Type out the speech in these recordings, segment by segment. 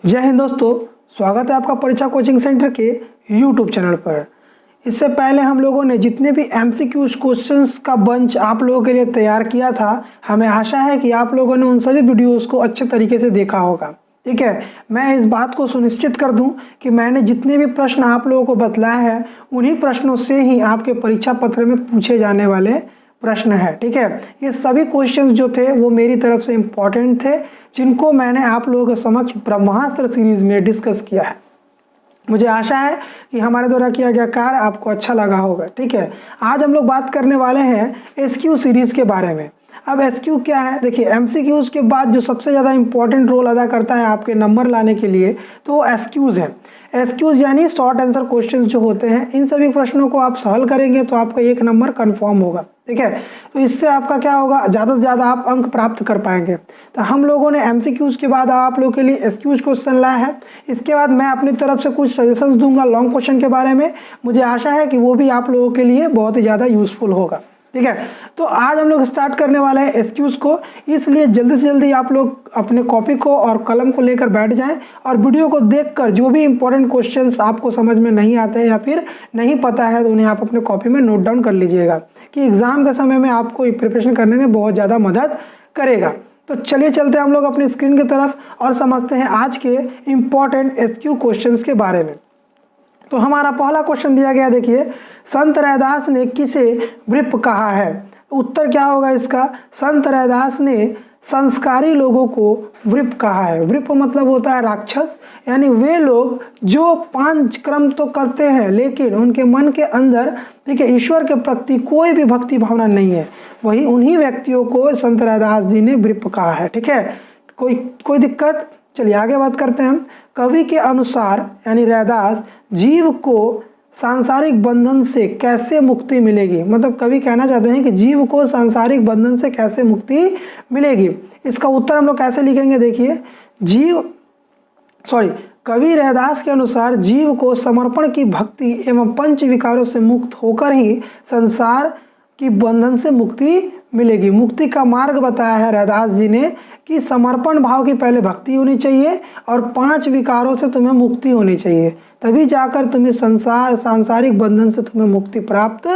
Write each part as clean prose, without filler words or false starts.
जय हिंद दोस्तों, स्वागत है आपका परीक्षा कोचिंग सेंटर के यूट्यूब चैनल पर। इससे पहले हम लोगों ने जितने भी एमसीक्यूज क्वेश्चंस का बंच आप लोगों के लिए तैयार किया था, हमें आशा है कि आप लोगों ने उन सभी वीडियोस को अच्छे तरीके से देखा होगा। ठीक है, मैं इस बात को सुनिश्चित कर दूं कि मैंने जितने भी प्रश्न आप लोगों को बतलाए हैं उन्हीं प्रश्नों से ही आपके परीक्षा पत्र में पूछे जाने वाले प्रश्न है। ठीक है, ये सभी क्वेश्चंस जो थे वो मेरी तरफ से इम्पोर्टेंट थे, जिनको मैंने आप लोगों के समक्ष ब्रह्मास्त्र सीरीज में डिस्कस किया है। मुझे आशा है कि हमारे द्वारा किया गया कार्य आपको अच्छा लगा होगा। ठीक है, आज हम लोग बात करने वाले हैं एसक्यू सीरीज के बारे में। अब एसक्यू क्या है? देखिए, एमसीक्यूज के बाद जो सबसे ज़्यादा इंपॉर्टेंट रोल अदा करता है आपके नंबर लाने के लिए, तो वो एसक्यूज है। एसक्यूज यानी शॉर्ट आंसर क्वेश्चन जो होते हैं, इन सभी प्रश्नों को आप हल करेंगे तो आपका 1 नंबर कन्फर्म होगा। ठीक है, तो इससे आपका क्या होगा, ज़्यादा से ज़्यादा आप अंक प्राप्त कर पाएंगे। तो हम लोगों ने एमसीक्यूज के बाद आप लोगों के लिए एसक्यूज क्वेश्चन लाया है। इसके बाद मैं अपनी तरफ से कुछ सजेशंस दूंगा लॉन्ग क्वेश्चन के बारे में। मुझे आशा है कि वो भी आप लोगों के लिए बहुत ही ज़्यादा यूजफुल होगा। ठीक है, तो आज हम लोग स्टार्ट करने वाले हैं एसक्यूज को, इसलिए जल्दी से जल्दी आप लोग अपने कॉपी को और कलम को लेकर बैठ जाएं और वीडियो को देखकर जो भी इंपॉर्टेंट क्वेश्चंस आपको समझ में नहीं आते हैं या फिर नहीं पता है तो उन्हें आप अपने कॉपी में नोट डाउन कर लीजिएगा, कि एग्जाम के समय में आपको प्रिपरेशन करने में बहुत ज़्यादा मदद करेगा। तो चलिए चलते हैं हम लोग अपनी स्क्रीन की तरफ और समझते हैं आज के इम्पॉर्टेंट एसक्यू क्वेश्चंस के बारे में। तो हमारा पहला क्वेश्चन दिया गया, देखिए, संत रैदास ने किसे वृप कहा है? उत्तर क्या होगा इसका? संत रैदास ने संस्कारी लोगों को वृप कहा है। वृप मतलब होता है राक्षस, यानी वे लोग जो 5 कर्म तो करते हैं लेकिन उनके मन के अंदर, ठीक है, ईश्वर के प्रति कोई भी भक्ति भावना नहीं है, वही उन्हीं व्यक्तियों को संत रैदास जी ने वृप कहा है। ठीक है, कोई दिक्कत? चलिए आगे बात करते हैं हम। कवि के अनुसार यानी रैदास, जीव को सांसारिक बंधन से कैसे मुक्ति मिलेगी? मतलब कवि कहना चाहते हैं कि जीव को सांसारिक बंधन से कैसे मुक्ति मिलेगी। इसका उत्तर हम लोग कैसे लिखेंगे? देखिए, कवि रैदास के अनुसार जीव को समर्पण की भक्ति एवं पंच विकारों से मुक्त होकर ही संसार की बंधन से मुक्ति मिलेगी। मुक्ति का मार्ग बताया है रैदास जी ने कि समर्पण भाव की पहले भक्ति होनी चाहिए और 5 विकारों से तुम्हें मुक्ति होनी चाहिए, तभी जाकर तुम्हें सांसारिक बंधन से तुम्हें मुक्ति प्राप्त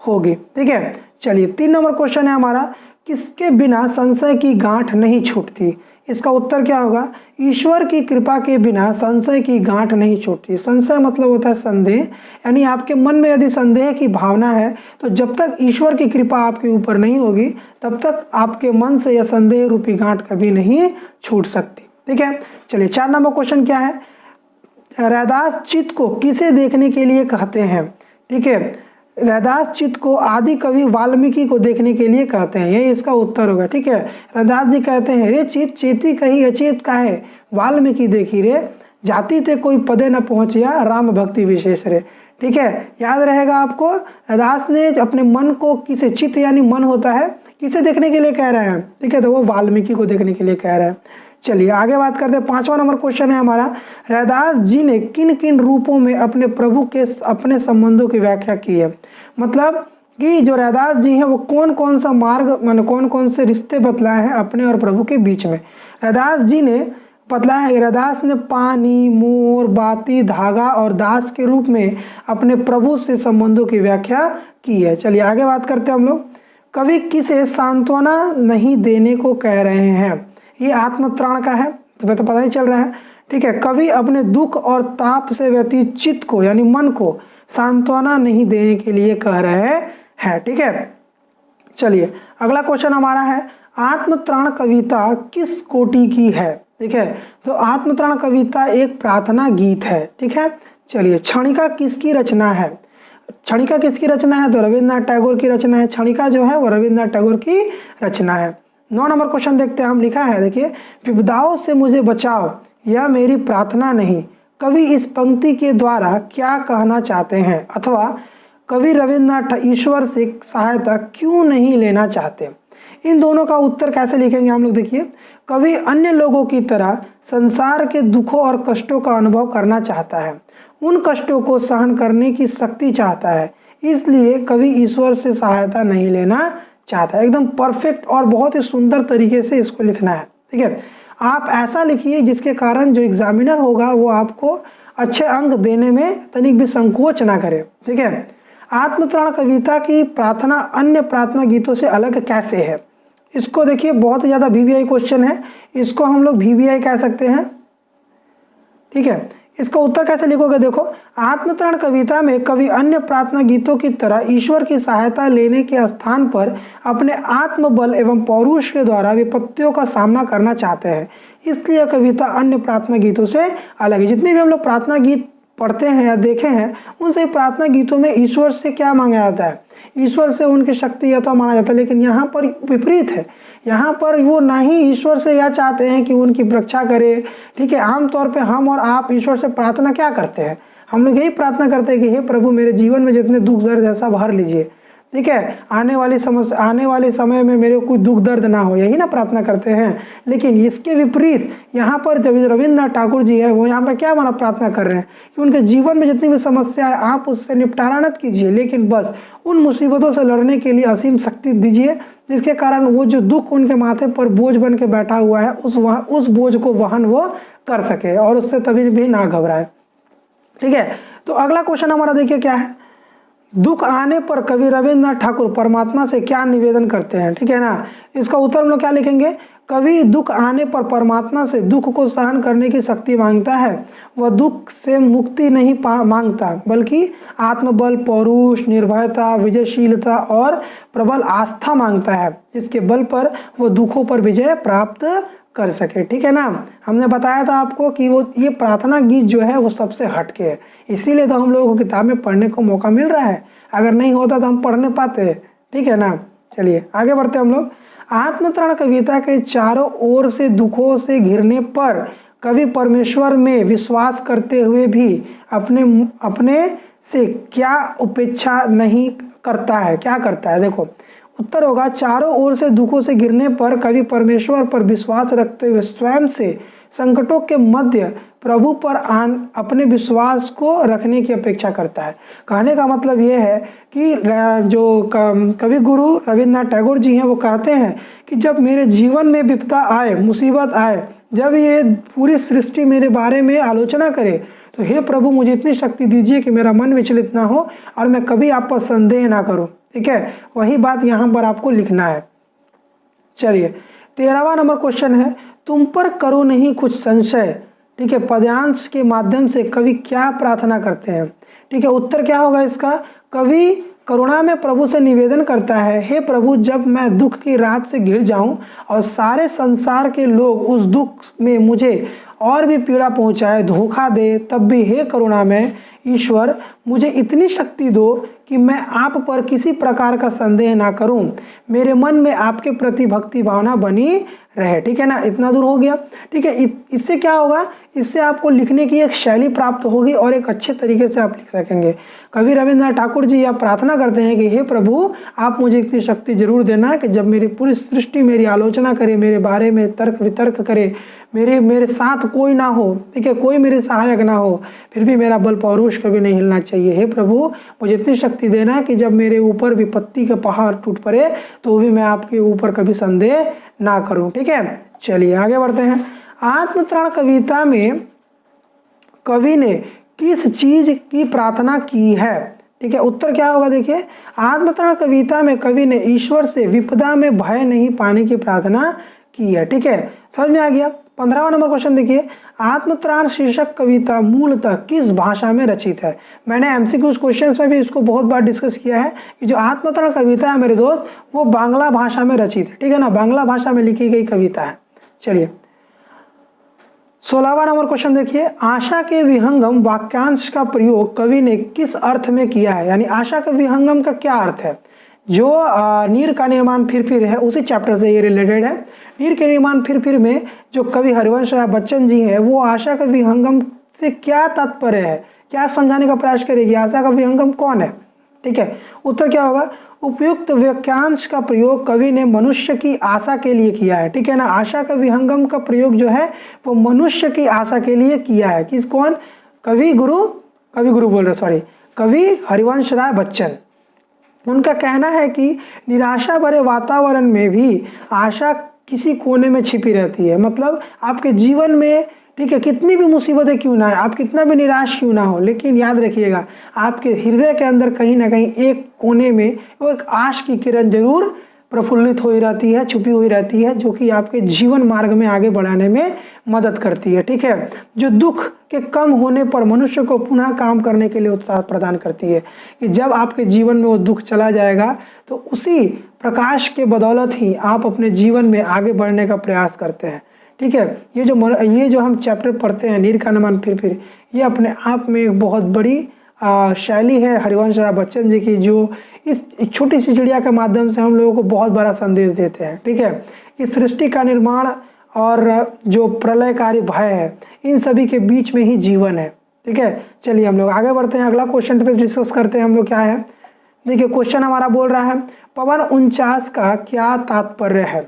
होगी। ठीक है, चलिए 3 नंबर क्वेश्चन है हमारा, किसके बिना संशय की गांठ नहीं छूटती? इसका उत्तर क्या होगा? ईश्वर की कृपा के बिना संशय की गांठ नहीं छूटती। संशय मतलब होता है संदेह, यानी आपके मन में यदि संदेह की भावना है तो जब तक ईश्वर की कृपा आपके ऊपर नहीं होगी तब तक आपके मन से यह संदेह रूपी गांठ कभी नहीं छूट सकती। ठीक है, चलिए 4 नंबर क्वेश्चन क्या है? रैदास चित्त को किसे देखने के लिए कहते हैं? ठीक है, रैदास चित्त को आदि कवि वाल्मीकि को देखने के लिए कहते हैं, ये इसका उत्तर होगा। ठीक है, रैदास जी कहते हैं, रे चित्त चेती कही अचेत का है, वाल्मीकि देखी रे, जाति ते कोई पदे न पहुंचिया, राम भक्ति विशेष रे। ठीक है, याद रहेगा आपको, रैदास ने अपने मन को किसे, चित्त यानी मन होता है, किसे देखने के लिए कह रहे हैं? ठीक है, तो वो वाल्मीकि को देखने के लिए कह रहे हैं। चलिए आगे बात करते हैं। 5वां नंबर क्वेश्चन है हमारा, रैदास जी ने किन किन रूपों में अपने प्रभु के अपने संबंधों की व्याख्या की है? मतलब कि जो रैदास जी हैं वो कौन कौन सा मार्ग, माने कौन कौन से रिश्ते बतलाए हैं अपने और प्रभु के बीच में। रैदास जी ने बतलाया है, रैदास ने पानी, मोर, बाती, धागा और दास के रूप में अपने प्रभु से संबंधों की व्याख्या की है। चलिए आगे बात करते हैं हम लोग। कवि किसे सांत्वना नहीं देने को कह रहे हैं? ये आत्मत्राण का है, तुम्हें तो पता ही चल रहा है। ठीक है, कवि अपने दुख और ताप से व्यतीत चित्त को यानी मन को सांत्वना नहीं देने के लिए कह रहे हैं। ठीक है, चलिए अगला क्वेश्चन हमारा है, आत्मत्राण कविता किस कोटि की है? ठीक है, तो आत्मत्राण कविता एक प्रार्थना गीत है। ठीक है, चलिए क्षणिका किसकी रचना है? क्षणिका किसकी रचना है? तो रविन्द्रनाथ टैगोर की रचना है। क्षणिका जो है वो रविन्द्रनाथ टैगोर की रचना है। 9 नंबर क्वेश्चन देखते हैं हम, लिखा है, देखिए, विपदाओं से मुझे बचाओ यह मेरी प्रार्थना नहीं, कवि इस पंक्ति के द्वारा क्या कहना चाहते हैं? अथवा कवि रविन्द्रनाथ ईश्वर से सहायता क्यों नहीं लेना चाहते? इन दोनों का उत्तर कैसे लिखेंगे हम लोग? देखिए, कवि अन्य लोगों की तरह संसार के दुखों और कष्टों का अनुभव करना चाहता है, उन कष्टों को सहन करने की शक्ति चाहता है, इसलिए कवि ईश्वर से सहायता नहीं लेना चाहता है। एकदम परफेक्ट और बहुत ही सुंदर तरीके से इसको लिखना है। ठीक है, आप ऐसा लिखिए जिसके कारण जो एग्जामिनर होगा वो आपको अच्छे अंक देने में तनिक भी संकोच ना करे। ठीक है, आत्मतरण कविता की प्रार्थना अन्य प्रार्थना गीतों से अलग कैसे है? इसको देखिए, बहुत ज़्यादा VVI क्वेश्चन है, इसको हम लोग VVI कह सकते हैं। ठीक है, इसका उत्तर कैसे लिखोगे? देखो, आत्मतरण कविता में कवि अन्य प्रार्थना गीतों की तरह ईश्वर की सहायता लेने के स्थान पर अपने आत्मबल एवं पौरुष के द्वारा विपत्तियों का सामना करना चाहते हैं, इसलिए कविता अन्य प्रार्थना गीतों से अलग है। जितने भी हम लोग प्रार्थना गीत पढ़ते हैं या देखे हैं, उन सभी प्रार्थना गीतों में ईश्वर से क्या मांगा जाता है? ईश्वर से उनकी शक्ति या तो मांगा जाता है, लेकिन यहाँ पर विपरीत है। यहाँ पर वो ना ही ईश्वर से यह चाहते हैं कि उनकी रक्षा करे। ठीक है, आमतौर पे हम और आप ईश्वर से प्रार्थना क्या करते हैं? हम लोग यही प्रार्थना करते हैं कि हे प्रभु, मेरे जीवन में जितने दुख दर्द है सब भर लीजिए। ठीक है, आने वाले समय में मेरे कोई दुख दर्द ना हो, यही ना प्रार्थना करते हैं। लेकिन इसके विपरीत यहाँ पर जब रविन्द्रनाथ ठाकुर जी है, वो यहाँ पर क्या माना प्रार्थना कर रहे हैं कि उनके जीवन में जितनी भी समस्या है आप उससे निपटारा मत कीजिए, लेकिन बस उन मुसीबतों से लड़ने के लिए असीम शक्ति दीजिए, जिसके कारण वो जो दुख उनके माथे पर बोझ बन के बैठा हुआ है उस बोझ को वहन वो कर सके और उससे तभी भी ना घबराए। ठीक है, तो अगला क्वेश्चन हमारा देखिए क्या है। दुख आने पर कवि रविन्द्रनाथ ठाकुर परमात्मा से क्या निवेदन करते हैं? ठीक है ना, इसका उत्तर हम लोग क्या लिखेंगे? कवि दुख आने पर परमात्मा से दुख को सहन करने की शक्ति मांगता है। वह दुख से मुक्ति नहीं मांगता, बल्कि आत्मबल, पौरुष, निर्भयता, विजयशीलता और प्रबल आस्था मांगता है, जिसके बल पर वह दुखों पर विजय प्राप्त कर सके। ठीक है ना, हमने बताया था आपको कि वो ये प्रार्थना गीत जो है वो सबसे हटके है, इसीलिए तो हम लोगों को किताब में पढ़ने को मौका मिल रहा है। अगर नहीं होता तो हम पढ़ नहीं पाते। ठीक है ना, चलिए आगे बढ़ते हम लोग। आत्मतरण कविता के चारों ओर से दुखों से घिरने पर कवि परमेश्वर में विश्वास करते हुए भी अपने से क्या उपेक्षा नहीं करता है? क्या करता है? देखो, उत्तर होगा चारों ओर से दुखों से घिरने पर कवि परमेश्वर पर विश्वास रखते हुए स्वयं से संकटों के मध्य प्रभु पर अपने विश्वास को रखने की अपेक्षा करता है। कहने का मतलब ये है कि जो कवि गुरु रविन्द्रनाथ टैगोर जी हैं वो कहते हैं कि जब मेरे जीवन में विपदा आए, मुसीबत आए, जब ये पूरी सृष्टि मेरे बारे में आलोचना करे, तो हे प्रभु मुझे इतनी शक्ति दीजिए कि मेरा मन विचलित ना हो और मैं कभी आप पर संदेह ना करूं। ठीक है, वही बात यहाँ पर आपको लिखना है। चलिए 13वां नंबर क्वेश्चन है, तुम पर करो नहीं कुछ संशय। ठीक है, पद्यांश के माध्यम से कवि क्या प्रार्थना करते हैं? ठीक है, उत्तर क्या होगा इसका? कवि करुणा में प्रभु से निवेदन करता है, हे प्रभु, जब मैं दुख की रात से घिर जाऊं और सारे संसार के लोग उस दुख में मुझे और भी पीड़ा पहुंचाए, धोखा दे, तब भी हे करुणा में ईश्वर मुझे इतनी शक्ति दो कि मैं आप पर किसी प्रकार का संदेह ना करूं, मेरे मन में आपके प्रति भक्ति भावना बनी रहे। ठीक है ना, इतना दूर हो गया। ठीक है, इससे क्या होगा? इससे आपको लिखने की एक शैली प्राप्त होगी और एक अच्छे तरीके से आप लिख सकेंगे। कवि रविन्द्रनाथ ठाकुर जी यह प्रार्थना करते हैं कि हे प्रभु, आप मुझे इतनी शक्ति जरूर देना कि जब मेरी पूरी सृष्टि मेरी आलोचना करे, मेरे बारे में तर्क वितर्क करे, मेरे साथ कोई ना हो, ठीक है, कोई मेरे सहायक ना हो, फिर भी मेरा बल पौरुष कभी नहीं हिलना चाहिए। हे प्रभु, मुझे इतनी शक्ति देना कि जब मेरे ऊपर विपत्ति के पहाड़ टूट पड़े तो भी मैं आपके ऊपर कभी संदेह ना करूं। ठीक है, चलिए आगे बढ़ते हैं। आत्मतरण कविता में कवि ने किस चीज की प्रार्थना की है? ठीक है, उत्तर क्या होगा? देखिए, आत्मतरण कविता में कवि ने ईश्वर से विपदा में भय नहीं पाने की प्रार्थना की है। ठीक है, समझ में आ गया। 15वां नंबर क्वेश्चन देखिए, आत्मत्राण शीर्षक कविता मूलतः किस भाषा में रचित है? मैंने एमसीक्यू क्वेश्चंस में भी इसको बहुत बार डिस्कस किया है कि जो आत्मत्राण कविता है मेरे दोस्त, वो बांग्ला भाषा में रचित है। ठीक है ना, बांग्ला भाषा में लिखी गई कविता है। चलिए 16वां नंबर क्वेश्चन देखिए, आशा के विहंगम वाक्यांश का प्रयोग कवि ने किस अर्थ में किया है? यानी आशा के विहंगम का क्या अर्थ है? जो नीर का निर्माण फिर फिर है, उसी चैप्टर से ये रिलेटेड है। नीर के निर्माण फिर फिर में जो कवि हरिवंश राय बच्चन जी हैं, वो आशा का विहंगम से क्या तात्पर्य है, क्या समझाने का प्रयास करेगी? आशा का विहंगम कौन है? ठीक है, उत्तर क्या होगा? उपयुक्त वाक्यांश का प्रयोग कवि ने मनुष्य की आशा के लिए किया है। ठीक है ना, आशा का विहंगम का प्रयोग जो है वो मनुष्य की आशा के लिए किया है। किस कौन? कवि गुरु बोल रहे, सॉरी, कवि हरिवंश राय बच्चन। उनका कहना है कि निराशा भरे वातावरण में भी आशा किसी कोने में छिपी रहती है। मतलब आपके जीवन में, ठीक है, कितनी भी मुसीबतें क्यों ना आए, आप कितना भी निराश क्यों ना हो, लेकिन याद रखिएगा आपके हृदय के अंदर कहीं ना कहीं एक कोने में वो एक आश की किरण जरूर प्रफुल्लित हुई रहती है, छुपी हुई रहती है, जो कि आपके जीवन मार्ग में आगे बढ़ाने में मदद करती है। ठीक है, जो दुख के कम होने पर मनुष्य को पुनः काम करने के लिए उत्साह प्रदान करती है, कि जब आपके जीवन में वो दुख चला जाएगा तो उसी प्रकाश के बदौलत ही आप अपने जीवन में आगे बढ़ने का प्रयास करते हैं। ठीक है, ये जो हम चैप्टर पढ़ते हैं नीर का अनुमान फिर ये अपने आप में एक बहुत बड़ी शैली है हरिवंश राय बच्चन जी की, जो इस छोटी सी चिड़िया के माध्यम से हम लोगों को बहुत बड़ा संदेश देते हैं। ठीक है, इस सृष्टि का निर्माण और जो प्रलयकारी भय है, इन सभी के बीच में ही जीवन है। ठीक है, चलिए हम लोग आगे बढ़ते हैं, अगला क्वेश्चन पे डिस्कस करते हैं हम लोग। क्या है, देखिए क्वेश्चन हमारा बोल रहा है पवन 49 का क्या तात्पर्य है।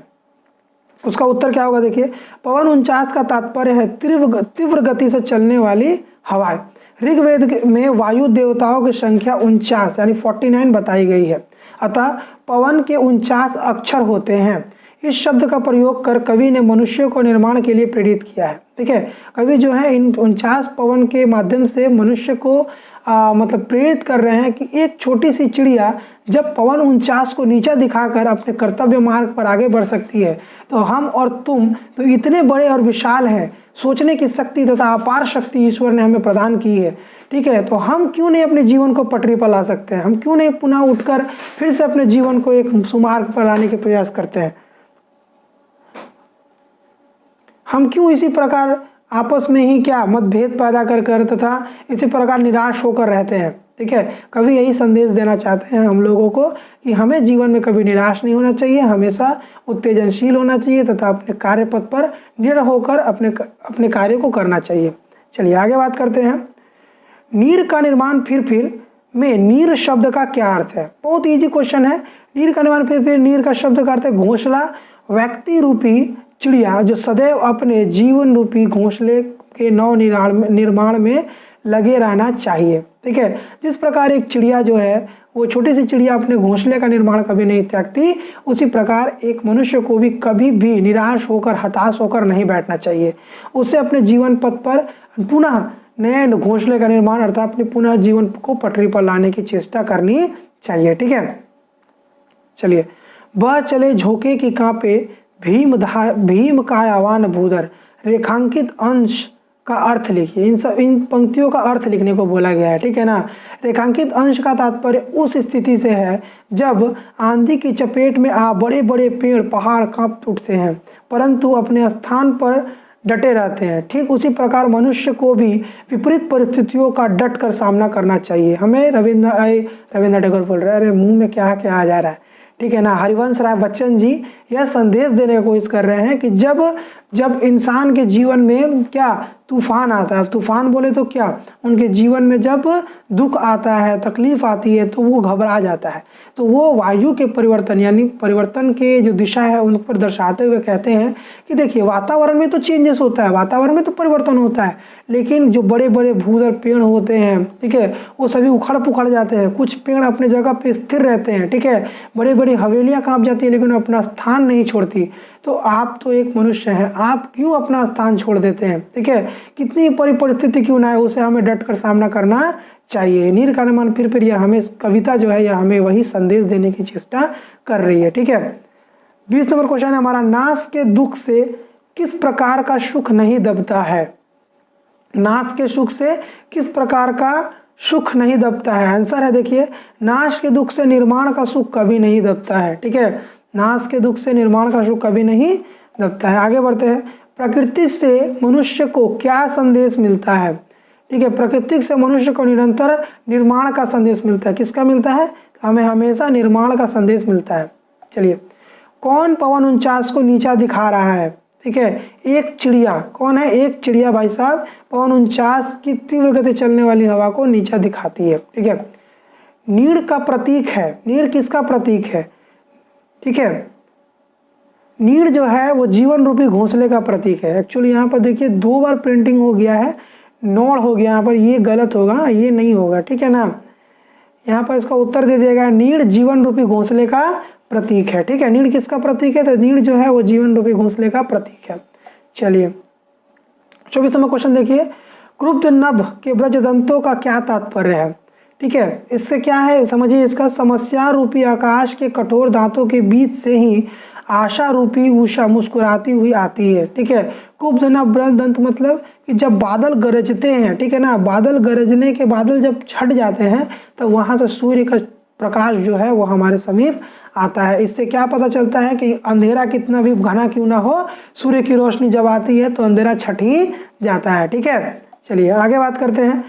उसका उत्तर क्या होगा, देखिए पवन 49 का तात्पर्य है तीव्र गति से चलने वाली हवाएं। ऋग्वेद में वायु देवताओं की संख्या 49 यानी 49 बताई गई है, अतः पवन के 49 अक्षर होते हैं। इस शब्द का प्रयोग कर कवि ने मनुष्य को निर्माण के लिए प्रेरित किया है। ठीक है, कवि जो है इन 49 पवन के माध्यम से मनुष्य को मतलब प्रेरित कर रहे हैं कि एक छोटी सी चिड़िया जब पवन 49 को नीचा दिखाकर अपने कर्तव्य मार्ग पर आगे बढ़ सकती है, तो हम और तुम तो इतने बड़े और विशाल हैं, सोचने की शक्ति तथा अपार शक्ति ईश्वर ने हमें प्रदान की है। ठीक है, तो हम क्यों नहीं अपने जीवन को पटरी पर ला सकते हैं, हम क्यों नहीं पुनः उठकर फिर से अपने जीवन को एक सुमार्ग पर लाने के प्रयास करते हैं, हम क्यों इसी प्रकार आपस में ही क्या मतभेद पैदा कर तथा इसी प्रकार निराश होकर रहते हैं। ठीक है, कभी यही संदेश देना चाहते हैं हम लोगों को कि हमें जीवन में कभी निराश नहीं होना चाहिए, हमेशा उत्तेजनशील होना चाहिए तथा अपने कार्य पथ पर दृढ़ होकर अपने कार्य को करना चाहिए। चलिए आगे बात करते हैं। नीर का निर्माण फिर में नीर शब्द का क्या अर्थ है। बहुत इजी क्वेश्चन है। नीर का निर्माण फिर नीर का शब्द का अर्थ है घोंसला। व्यक्ति रूपी चिड़िया जो सदैव अपने जीवन रूपी घोंसले के नव निर्माण में लगे रहना चाहिए। ठीक है, जिस प्रकार एक चिड़िया जो है वो छोटी सी चिड़िया अपने घोंसले का निर्माण कभी नहीं त्यागती, उसी प्रकार एक मनुष्य को भी कभी भी निराश होकर हताश होकर नहीं बैठना चाहिए। उसे अपने जीवन पथ पर पुनः नए घोंसले का निर्माण अर्थात अपने पुनः जीवन को पटरी पर लाने की चेष्टा करनी चाहिए। ठीक है, चलिए वह चले झोंके की कांपे भीम का आह्वान भूधर। रेखांकित अंश का अर्थ लिखिए। इन पंक्तियों का अर्थ लिखने को बोला गया है। ठीक है ना। रेखांकित अंश का तात्पर्य उस स्थिति से है जब आंधी की चपेट में आ बड़े बड़े पेड़ पहाड़ कांप उठते हैं परंतु अपने स्थान पर डटे रहते हैं। ठीक उसी प्रकार मनुष्य को भी विपरीत परिस्थितियों का डट कर सामना करना चाहिए। हमें रविंद्र टैगोर बोल रहे हैं, अरे मुंह में क्या क्या आ जा रहा है। ठीक है ना। हरिवंश राय बच्चन जी यह संदेश देने की कोशिश कर रहे हैं कि जब इंसान के जीवन में क्या तूफान आता है, तूफान बोले तो क्या, उनके जीवन में जब दुख आता है, तकलीफ आती है तो वो घबरा जाता है। तो वो वायु के परिवर्तन यानी परिवर्तन के जो दिशा है उन पर दर्शाते हुए कहते हैं कि देखिए वातावरण में तो चेंजेस होता है, वातावरण में तो परिवर्तन होता है, लेकिन जो बड़े बड़े भूधर पेड़ होते हैं, ठीक है, वो सभी उखड़ पुखड़ जाते हैं। कुछ पेड़ अपने जगह पे स्थिर रहते हैं, ठीक है, बड़ी बड़ी हवेलियाँ कांप जाती है लेकिन अपना स्थान नहीं छोड़ती। तो आप तो एक मनुष्य हैं, आप क्यों अपना स्थान छोड़ देते हैं। ठीक है, कितनी परिस्थिति क्यों ना है उसे हमें डट कर सामना करना चाहिए। नीर का अनुमान फिर यह हमें कविता जो है यह हमें वही संदेश देने की चेष्टा कर रही है। ठीक है, 20 नंबर क्वेश्चन है हमारा, नाश के दुख से किस प्रकार का सुख नहीं दबता है। नाश के सुख से किस प्रकार का सुख नहीं दबता है। आंसर है देखिए, नाश के दुख से निर्माण का सुख कभी नहीं दबता है। ठीक है, नाश के दुख से निर्माण का सुख कभी नहीं दबता है। आगे बढ़ते हैं। प्रकृति से मनुष्य को क्या संदेश मिलता है। ठीक है, प्रकृति से मनुष्य को निरंतर निर्माण का संदेश मिलता है। किसका मिलता है, हमें हमेशा निर्माण का संदेश मिलता है। चलिए, कौन पवन 49 को नीचा दिखा रहा है। ठीक है, एक चिड़िया, कौन है, एक चिड़िया भाई साहब पवन 49 की तीव्र गति चलने वाली हवा को नीचा दिखाती है। ठीक है, नीड़ का प्रतीक है। नीड़ किसका प्रतीक है। ठीक है, नीड़ जो है वो जीवन रूपी घोंसले का प्रतीक है। एक्चुअली यहाँ पर देखिए 2 बार प्रिंटिंग हो गया है, नोड़ हो गया यहाँ पर, ये गलत होगा, ये नहीं होगा। ठीक है ना, यहाँ पर इसका उत्तर दे दिया गया, नीड़ जीवन रूपी घोंसले का प्रतीक है। ठीक है, नीड़ किसका प्रतीक है? तो नीड़ जो है वो जीवन रूपी घोंसले का प्रतीक है। चलिए 24वां क्वेश्चन देखिए, क्रुब्ध नभ के ब्रजदंतों का क्या तात्पर्य है? ठीक है, इससे क्या है समझिए, इसका समस्या रूपी आकाश के कठोर दांतों के बीच से ही आशा रूपी उषा मुस्कुराती हुई आती है। ठीक है, कुब्ध नभ ब्रजदंत मतलब कि जब बादल गरजते हैं, ठीक है ना, बादल गरजने के बादल जब छट जाते हैं तो वहां से सूर्य का प्रकाश जो है वो हमारे समीप आता है। इससे क्या पता चलता है कि अंधेरा कितना भी घना क्यों ना हो, सूर्य की रोशनी जब आती है तो अंधेरा छट ही जाता है। ठीक है, चलिए आगे बात करते हैं,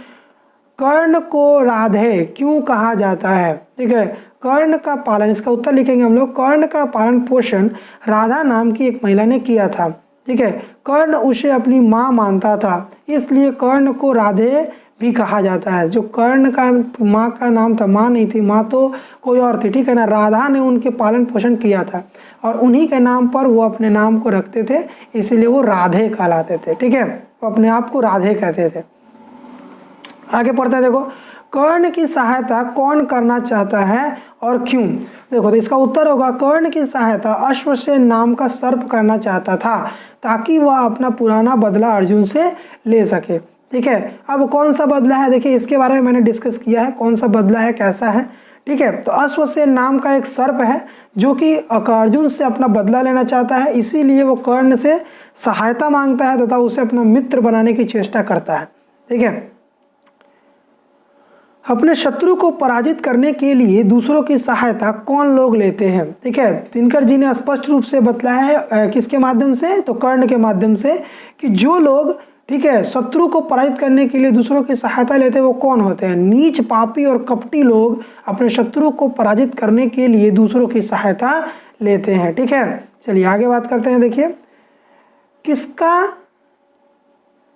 कर्ण को राधे क्यों कहा जाता है? ठीक है, कर्ण का पालन, इसका उत्तर लिखेंगे हम लोग, कर्ण का पालन पोषण राधा नाम की एक महिला ने किया था। ठीक है, कर्ण उसे अपनी माँ मानता था, इसलिए कर्ण को राधे भी कहा जाता है। जो कर्ण का माँ का नाम था, माँ नहीं थी, माँ तो कोई और थी। ठीक है ना, राधा ने उनके पालन पोषण किया था और उन्हीं के नाम पर वो अपने नाम को रखते थे, इसीलिए वो राधे कहलाते थे। ठीक है, वो अपने आप को राधे कहते थे। आगे पढ़ते हैं, देखो, कर्ण की सहायता कौन करना चाहता है और क्यों? देखो तो इसका उत्तर होगा, कर्ण की सहायता अश्वसेन नाम का सर्प करना चाहता था ताकि वह अपना पुराना बदला अर्जुन से ले सके। ठीक है, अब कौन सा बदला है, देखिए इसके बारे में मैंने डिस्कस किया है, कौन सा बदला है, कैसा है। ठीक है, तो अश्वसेन नाम का एक सर्प है जो कि अर्जुन से अपना बदला लेना चाहता है, इसीलिए वो कर्ण से सहायता मांगता है तथा उसे अपना मित्र बनाने की चेष्टा करता है। ठीक है, अपने शत्रु को पराजित करने के लिए दूसरों की सहायता कौन लोग लेते हैं? ठीक है, दिनकर जी ने स्पष्ट रूप से बतलाया है, किसके माध्यम से? तो कर्ण के माध्यम से, कि जो लोग, ठीक है, शत्रु को पराजित करने के लिए दूसरों की सहायता लेते हैं वो कौन होते हैं? नीच, पापी और कपटी लोग अपने शत्रु को पराजित करने के लिए दूसरों की सहायता लेते हैं। ठीक है, चलिए आगे बात करते हैं, देखिए,